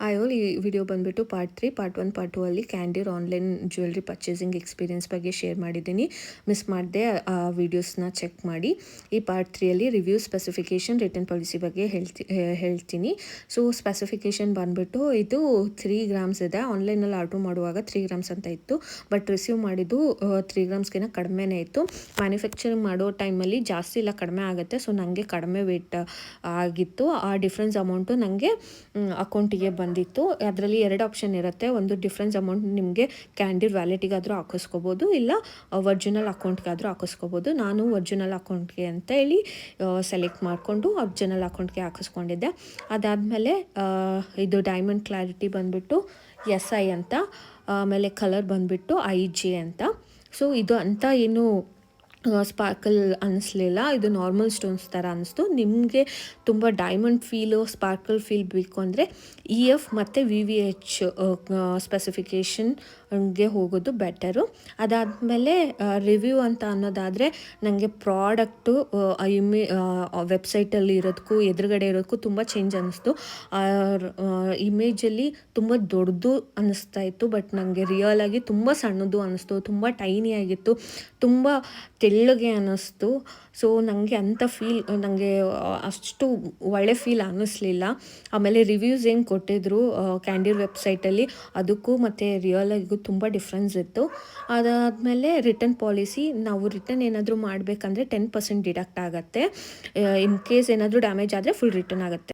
ಈ ವಿಡಿಯೋ ಬಂದುಬಿಟ್ಟು part 3, part 1, part 2 ಅಲ್ಲಿ ಕ್ಯಾಂಡಿರ್ ಆನ್ಲೈನ್ ಜ್ಯುವೆಲ್ರಿ ಪರ್ಚೇಸಿಂಗ್ ಎಕ್ಸ್ಪೀರಿಯನ್ಸ್ ಬಗ್ಗೆ ಶೇರ್ ಮಾಡಿದ್ದೀನಿ. ಮಿಸ್ ಮಾಡದೆ ಆ ವಿಡಿಯೋಸ್ನ ಚೆಕ್ ಮಾಡಿ. ಈ part 3 review, specification, return policy ಬಗ್ಗೆ ಹೇಳ್ತೀನಿ. ಸೊ ಸ್ಪೆಸಿಫಿಕೇಷನ್ ಬಂದುಬಿಟ್ಟು ಇದು 3 ಗ್ರಾಮ್ಸ್ ಇದೆ. ಆನ್ಲೈನಲ್ಲಿ ಆರ್ಡ್ರ್ ಮಾಡುವಾಗ 3 ಗ್ರಾಮ್ಸ್ ಅಂತ ಇತ್ತು, ಬಟ್ ರಿಸೀವ್ ಮಾಡಿದ್ದು 3 ಗ್ರಾಮ್ಸ್ಗಿಂತ ಕಡಿಮೆನೇ ಇತ್ತು. ಮ್ಯಾನುಫ್ಯಾಕ್ಚರಿಂಗ್ ಮಾಡೋ ಟೈಮಲ್ಲಿ ಜಾಸ್ತಿ ಇಲ್ಲ ಕಡಿಮೆ ಆಗುತ್ತೆ. ಸೊ ನನಗೆ ಕಡಿಮೆ ವೇಟ್ ಆಗಿತ್ತು. ಆ ಡಿಫ್ರೆನ್ಸ್ ಅಮೌಂಟು ನನಗೆ ಅಕೌಂಟಿಗೆ ಬಂದಿತ್ತು. ಅದರಲ್ಲಿ 2 ಆಪ್ಷನ್ ಇರುತ್ತೆ. ಒಂದು ಡಿಫ್ರೆನ್ಸ್ ಅಮೌಂಟ್ ನಿಮಗೆ ಕ್ಯಾಂಡಿರ್ ವ್ಯಾಲೆಟಿಗಾದರೂ ಹಾಕಿಸ್ಕೋಬೋದು, ಇಲ್ಲ ಒರ್ಜಿನಲ್ ಅಕೌಂಟ್ಗಾದರೂ ಹಾಕಿಸ್ಕೋಬೋದು. ನಾನು ಒರ್ಜಿನಲ್ ಅಕೌಂಟ್ಗೆ ಅಂತ ಹೇಳಿ ಸೆಲೆಕ್ಟ್ ಮಾಡಿಕೊಂಡು ಒರ್ಜಿನಲ್ ಅಕೌಂಟ್ಗೆ ಹಾಕಿಸ್ಕೊಂಡಿದ್ದೆ. ಅದಾದಮೇಲೆ ಇದು ಡೈಮಂಡ್ ಕ್ಲಾರಿಟಿ ಬಂದುಬಿಟ್ಟು SI ಅಂತ, ಆಮೇಲೆ ಕಲರ್ ಬಂದುಬಿಟ್ಟು IG ಅಂತ. ಸೊ ಇದು ಅಂತ ಏನು ಸ್ಪಾರ್ಕಲ್ ಅನ್ನಿಸ್ಲಿಲ್ಲ, ಇದು ನಾರ್ಮಲ್ ಸ್ಟೋನ್ಸ್ ಥರ ಅನ್ನಿಸ್ತು. ನಿಮಗೆ ತುಂಬ ಡೈಮಂಡ್ ಫೀಲು, ಸ್ಪಾರ್ಕಲ್ ಫೀಲ್ ಬೇಕು ಅಂದರೆ EF ಮತ್ತು VVH ಸ್ಪೆಸಿಫಿಕೇಷನ್ಗೆ ಹೋಗೋದು ಬೆಟರು. ಅದಾದಮೇಲೆ ರಿವ್ಯೂ ಅಂತ ಅನ್ನೋದಾದರೆ ನನಗೆ ಪ್ರಾಡಕ್ಟು ವೆಬ್ಸೈಟಲ್ಲಿ ಇರೋದಕ್ಕೂ ಎದುರುಗಡೆ ಇರೋದಕ್ಕೂ ತುಂಬ ಚೇಂಜ್ ಅನ್ನಿಸ್ತು. ಇಮೇಜಲ್ಲಿ ತುಂಬ ದೊಡ್ಡದು ಅನ್ನಿಸ್ತಾ ಇತ್ತು, ಬಟ್ ನನಗೆ ರಿಯಲಾಗಿ ತುಂಬ ಸಣ್ಣದು ಅನ್ನಿಸ್ತು. ತುಂಬ ಟೈನಿ ಆಗಿತ್ತು, ತುಂಬ ತೆಳ್ಳಗೆ ಅನ್ನಿಸ್ತು. ಸೊ ನನಗೆ ಅಂಥ ಫೀಲ್, ನನಗೆ ಅಷ್ಟು ಒಳ್ಳೆ ಫೀಲ್ ಅನ್ನಿಸ್ಲಿಲ್ಲ. ಆಮೇಲೆ ರಿವ್ಯೂಸ್ ಏನು ಕೊಟ್ಟಿದ್ರು ಕ್ಯಾಂಡಿರ್ ವೆಬ್ಸೈಟಲ್ಲಿ, ಅದಕ್ಕೂ ಮತ್ತು ರಿಯಲಾಗಿಗೂ ತುಂಬ ಡಿಫ್ರೆನ್ಸ್ ಇತ್ತು. ಅದಾದಮೇಲೆ ರಿಟರ್ನ್ ಪಾಲಿಸಿ, ನಾವು ರಿಟರ್ನ್ ಏನಾದರೂ ಮಾಡಬೇಕಂದ್ರೆ 10% ಡಿಡಕ್ಟ್ ಆಗುತ್ತೆ. ಇನ್ ಕೇಸ್ ಏನಾದರೂ ಡ್ಯಾಮೇಜ್ ಆದರೆ ಫುಲ್ ರಿಟರ್ನ್ ಆಗುತ್ತೆ.